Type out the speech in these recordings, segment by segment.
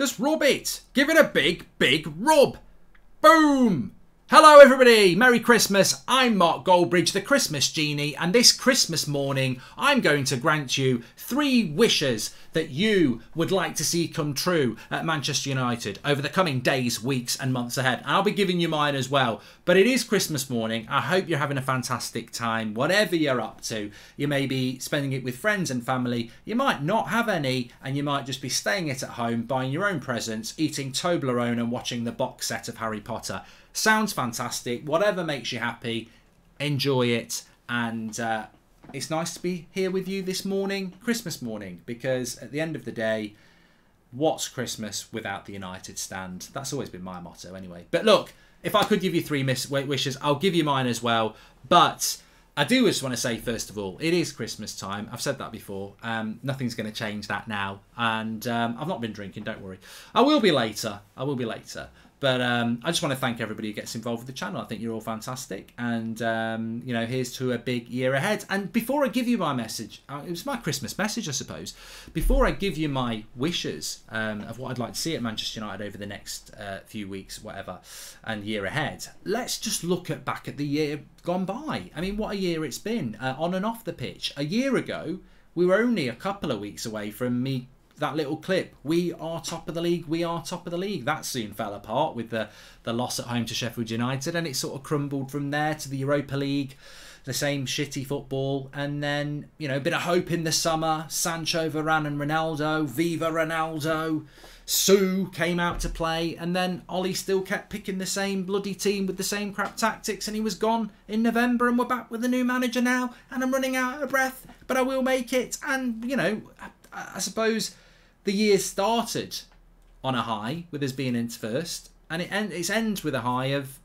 Just rub it. Give it a big, big rub. Boom. Hello everybody, Merry Christmas. I'm Mark Goldbridge, the Christmas Genie, and this Christmas morning I'm going to grant you 3 wishes that you would like to see come true at Manchester United over the coming days, weeks and months ahead. I'll be giving you mine as well, but it is Christmas morning. I hope you're having a fantastic time, whatever you're up to. You may be spending it with friends and family, you might not have any, and you might just be staying it at home, buying your own presents, eating Toblerone and watching the box set of Harry Potter. Sounds fantastic. Whatever makes you happy, enjoy it. And it's nice to be here with you this morning, Christmas morning, because at the end of the day, what's Christmas without the United stand? That's always been my motto anyway. But look, if I could give you 3 wishes, I'll give you mine as well. But I do just want to say, first of all, it is Christmas time. I've said that before. Nothing's going to change that now. And I've not been drinking, don't worry. I will be later. But I just want to thank everybody who gets involved with the channel. I think you're all fantastic. And, you know, here's to a big year ahead. And before I give you my message, it was my Christmas message, I suppose. Before I give you my wishes of what I'd like to see at Manchester United over the next few weeks, whatever, and year ahead, let's just look back at the year gone by. I mean, what a year it's been on and off the pitch. A year ago, we were only a couple of weeks away from me. That little clip, we are top of the league, we are top of the league. That soon fell apart with the loss at home to Sheffield United, and it sort of crumbled from there to the Europa League, the same shitty football, and then, you know, a bit of hope in the summer. Sancho, Varane and Ronaldo, Viva Ronaldo. Sue came out to play, and then Ollie still kept picking the same bloody team with the same crap tactics, and he was gone in November, and we're back with a new manager now, and I'm running out of breath, but I will make it. And, you know, I suppose the year started on a high with us being in first, and it ends with a high of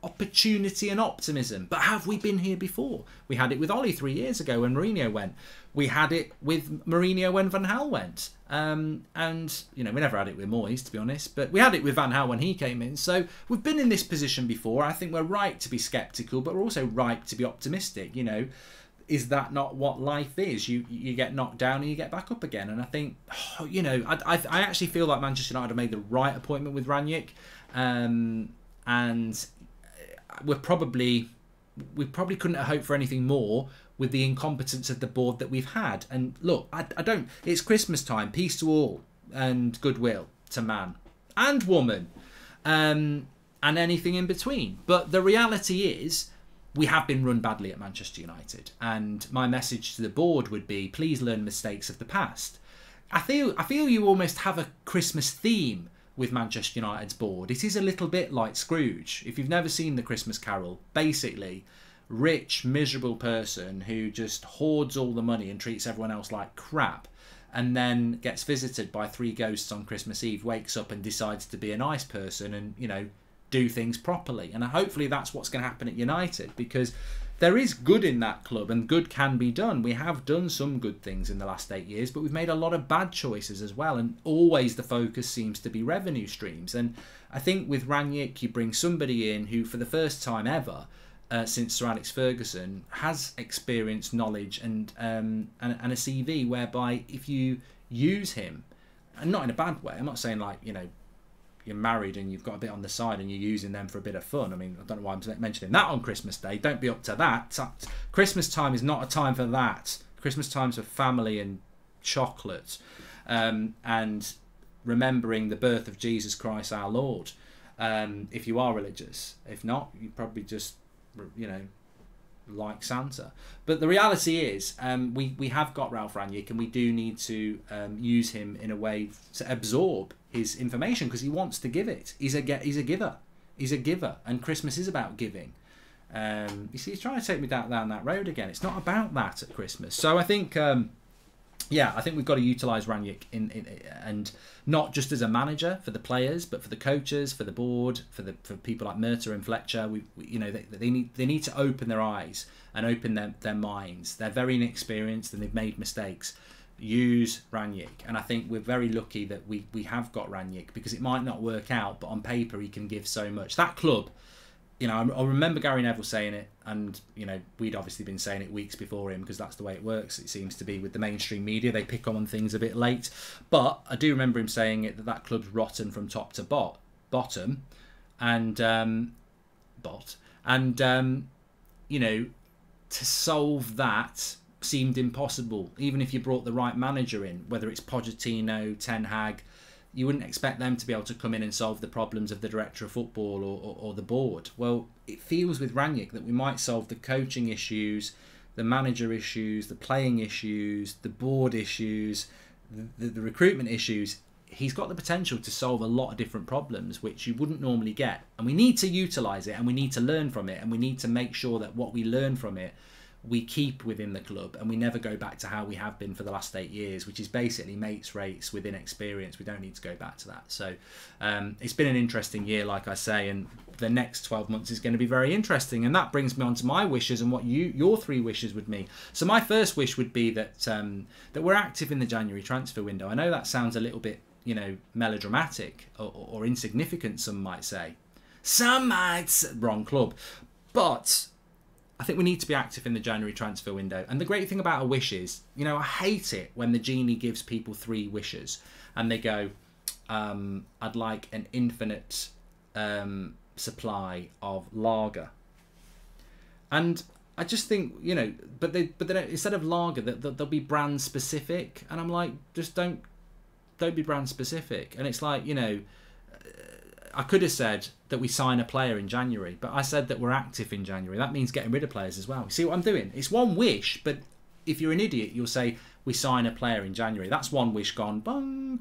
opportunity and optimism. But have we been here before? We had it with Ollie 3 years ago when Mourinho went. We had it with Mourinho when Van Gaal went. And, you know, we never had it with Moyes, to be honest, but we had it with Van Gaal when he came in. So we've been in this position before. I think we're right to be sceptical, but we're also right to be optimistic, you know. Is that not what life is? You get knocked down and you get back up again. And I think, you know, I actually feel like Manchester United have made the right appointment with Rangnick, and we probably couldn't have hoped for anything more with the incompetence of the board that we've had. And look, I don't. It's Christmas time. Peace to all and goodwill to man and woman, and anything in between. But the reality is, we have been run badly at Manchester United, and my message to the board would be, please learn mistakes of the past. I feel you almost have a Christmas theme with Manchester United's board. It is a little bit like Scrooge. If you've never seen The Christmas Carol, basically, rich, miserable person who just hoards all the money and treats everyone else like crap, and then gets visited by 3 ghosts on Christmas Eve, wakes up and decides to be a nice person and, you know, do things properly. And hopefully that's what's going to happen at United, because there is good in that club and good can be done. We have done some good things in the last 8 years, but we've made a lot of bad choices as well, and always the focus seems to be revenue streams. And I think with Rangnick, you bring somebody in who, for the first time ever since Sir Alex Ferguson, has experience, knowledge and a CV whereby if you use him, and not in a bad way, I'm not saying like, you know, you're married and you've got a bit on the side and you're using them for a bit of fun. I mean, I don't know why I'm mentioning that on Christmas Day. Don't be up to that. Christmas time is not a time for that. Christmas time's for family and chocolate, and remembering the birth of Jesus Christ our Lord, if you are religious. If not, you probably just, you know, like Santa. But the reality is, we have got Ralph Rangnick, and we do need to use him in a way to absorb his information, because he wants to give it. He's a giver. He's a giver, and Christmas is about giving. You see, he's trying to take me down that road again. It's not about that at Christmas. So I think, yeah, I think we've got to utilise Rangnick and not just as a manager for the players, but for the coaches, for the board, for people like Murta and Fletcher. You know, they need to open their eyes and open their minds. They're very inexperienced and they've made mistakes. Use Rangnick, and I think we're very lucky that we have got Rangnick, because it might not work out, but on paper he can give so much. That club you know, I remember Gary Neville saying it, and you know, we'd obviously been saying it weeks before him because that's the way it works. It seems to be with the mainstream media; they pick on things a bit late. But I do remember him saying it that club's rotten from top to bottom, and you know, to solve that seemed impossible. Even if you brought the right manager in, whether it's Pochettino, Ten Hag, you wouldn't expect them to be able to come in and solve the problems of the director of football or the board. Well, it feels with Rangnick that we might solve the coaching issues, the manager issues, the playing issues, the board issues, the recruitment issues. He's got the potential to solve a lot of different problems, which you wouldn't normally get. And we need to utilise it, and we need to learn from it, and we need to make sure that what we learn from it we keep within the club, and we never go back to how we have been for the last 8 years, which is basically mates rates within experience. We don't need to go back to that. So it's been an interesting year, like I say, and the next 12 months is going to be very interesting. And that brings me on to my wishes and what your 3 wishes would be. So my first wish would be that that we're active in the January transfer window. I know that sounds a little bit, you know, melodramatic or insignificant, some might say. Some might say, wrong club. But I think we need to be active in the January transfer window. And the great thing about a wish is, you know, I hate it when the genie gives people 3 wishes and they go, I'd like an infinite supply of lager. And I just think, you know, but they don't, instead of lager, they'll be brand specific. And I'm like, just don't be brand specific. And it's like, you know, I could have said that we sign a player in January, but I said that we're active in January. That means getting rid of players as well. See what I'm doing? It's one wish, but if you're an idiot, you'll say we sign a player in January. That's one wish gone. Bung.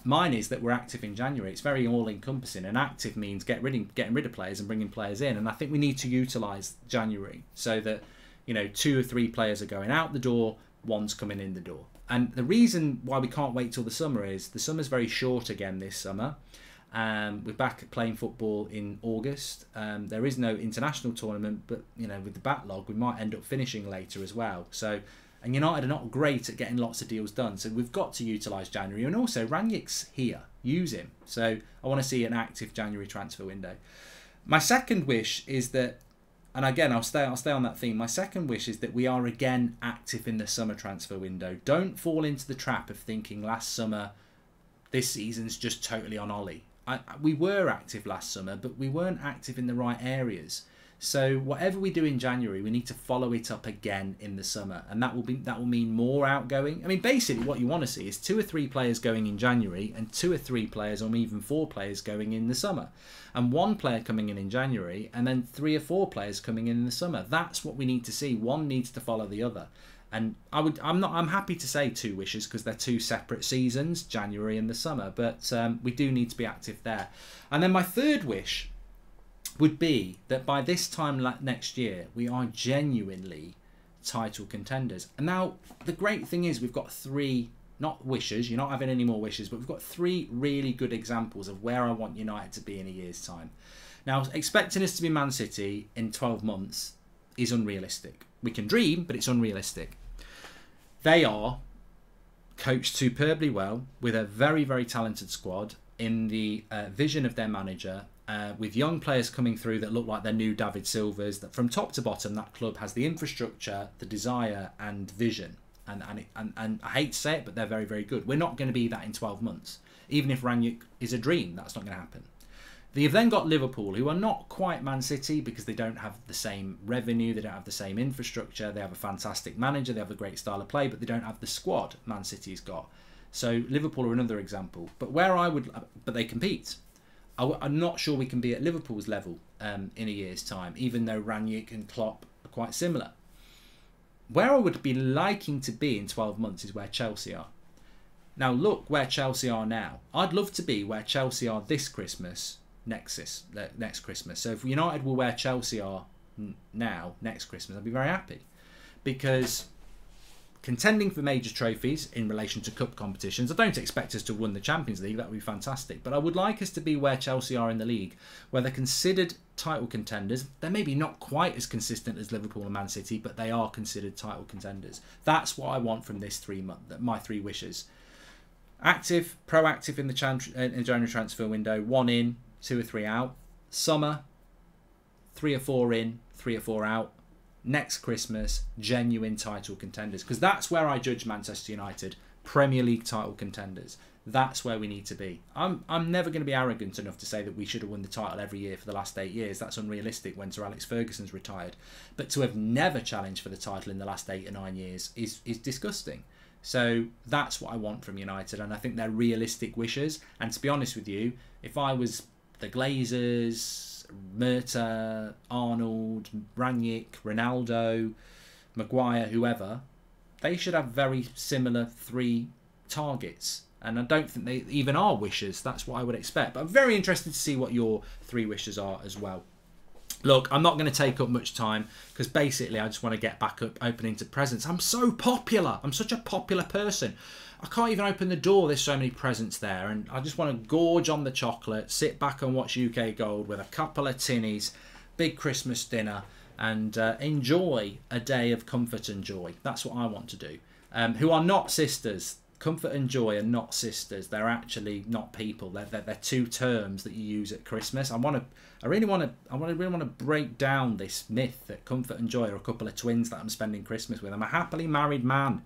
Mine is that we're active in January. It's very all-encompassing, and active means getting rid of players and bringing players in. And I think we need to utilise January so that, you know, 2 or 3 players are going out the door, 1's coming in the door. And the reason why we can't wait till the summer is the summer's very short again this summer. We're back playing football in August. There is no international tournament, but you know, with the backlog, we might end up finishing later as well. So, and United are not great at getting lots of deals done, so we've got to utilise January. And also, Rangnick's here, use him. So, I want to see an active January transfer window. My second wish is that, and again, I'll stay on that theme. My second wish is that we are again active in the summer transfer window. Don't fall into the trap of thinking last summer, this season's just totally on Ollie. We were active last summer, but we weren't active in the right areas. So whatever we do in January, we need to follow it up again in the summer, and that will mean more outgoing. I mean, basically, what you want to see is 2 or 3 players going in January, and 2 or 3 players, or even 4 players going in the summer, and 1 player coming in January, and then 3 or 4 players coming in the summer. That's what we need to see. One needs to follow the other. And I'm happy to say 2 wishes because they're 2 separate seasons, January and the summer. But we do need to be active there. And then my third wish would be that by this time next year, we are genuinely title contenders. And now the great thing is we've got 3, not wishes, you're not having any more wishes, but we've got 3 really good examples of where I want United to be in a year's time. Now, expecting us to be Man City in 12 months is unrealistic. We can dream, but it's unrealistic. They are coached superbly well with a very, very talented squad in the vision of their manager, with young players coming through that look like their new David Silvas. That from top to bottom, that club has the infrastructure, the desire, and vision. And I hate to say it, but they're very, very good. We're not going to be that in 12 months. Even if Rangnick is a dream, that's not going to happen. You've then got Liverpool, who are not quite Man City because they don't have the same revenue, they don't have the same infrastructure, they have a fantastic manager, they have a great style of play, but they don't have the squad Man City's got. So Liverpool are another example. But but they compete. I'm not sure we can be at Liverpool's level in a year's time, even though Rangnick and Klopp are quite similar. Where I would be liking to be in 12 months is where Chelsea are. Now look where Chelsea are now. I'd love to be where Chelsea are this Christmas. Next Christmas. So if United were where Chelsea are now, next Christmas, I'd be very happy. Because contending for major trophies in relation to cup competitions, I don't expect us to win the Champions League, that would be fantastic. But I would like us to be where Chelsea are in the league, where they're considered title contenders. They're maybe not quite as consistent as Liverpool and Man City, but they are considered title contenders. That's what I want from this 3 months, my 3 wishes. Active, proactive in the January transfer window, 1 in, 2 or 3 out. Summer, 3 or 4 in, 3 or 4 out. Next Christmas, genuine title contenders. Because that's where I judge Manchester United. Premier League title contenders. That's where we need to be. I'm never going to be arrogant enough to say that we should have won the title every year for the last 8 years. That's unrealistic when Sir Alex Ferguson's retired. But to have never challenged for the title in the last 8 or 9 years is disgusting. So that's what I want from United, and I think they're realistic wishes. And to be honest with you, if I was the Glazers, Murta, Arnold, Rangnick, Ronaldo, Maguire, whoever, they should have very similar 3 targets. And I don't think they even are wishes. That's what I would expect. But I'm very interested to see what your 3 wishes are as well. Look, I'm not going to take up much time because basically I just want to get back up opening to presents. I'm so popular. I'm such a popular person. I can't even open the door. There's so many presents there. And I just want to gorge on the chocolate, sit back and watch UK Gold with a couple of tinnies, big Christmas dinner, and enjoy a day of comfort and joy. That's what I want to do. Who are not sisters. Comfort and joy are not sisters. They're actually not people. They're 2 terms that you use at Christmas. I really want to break down this myth that comfort and joy are a couple of twins that I'm spending Christmas with. I'm a happily married man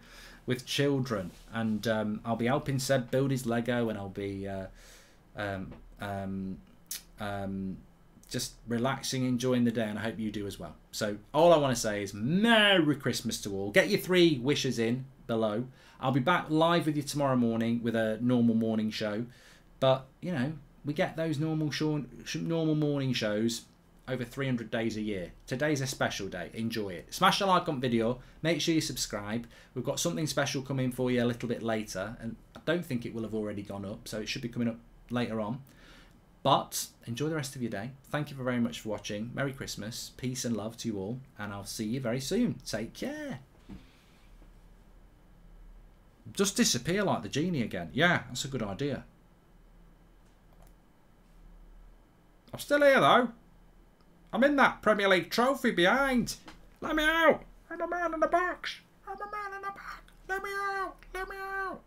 with children, and I'll be helping Seb build his Lego, and I'll be just relaxing, enjoying the day, and I hope you do as well. So all I want to say is Merry Christmas to all. Get your 3 wishes in below. I'll be back live with you tomorrow morning with a normal morning show. But, you know, we get those normal morning shows over 300 days a year. Today's a special day. Enjoy it. Smash the like on video. Make sure you subscribe. We've got something special coming for you a little bit later. And I don't think it will have already gone up, so it should be coming up later on. But enjoy the rest of your day. Thank you very much for watching. Merry Christmas. Peace and love to you all. And I'll see you very soon. Take care. Just disappear like the genie again. Yeah, that's a good idea. I'm still here though. I'm in that Premier League trophy behind. Let me out. I'm a man in the box. I'm a man in the box. Let me out. Let me out.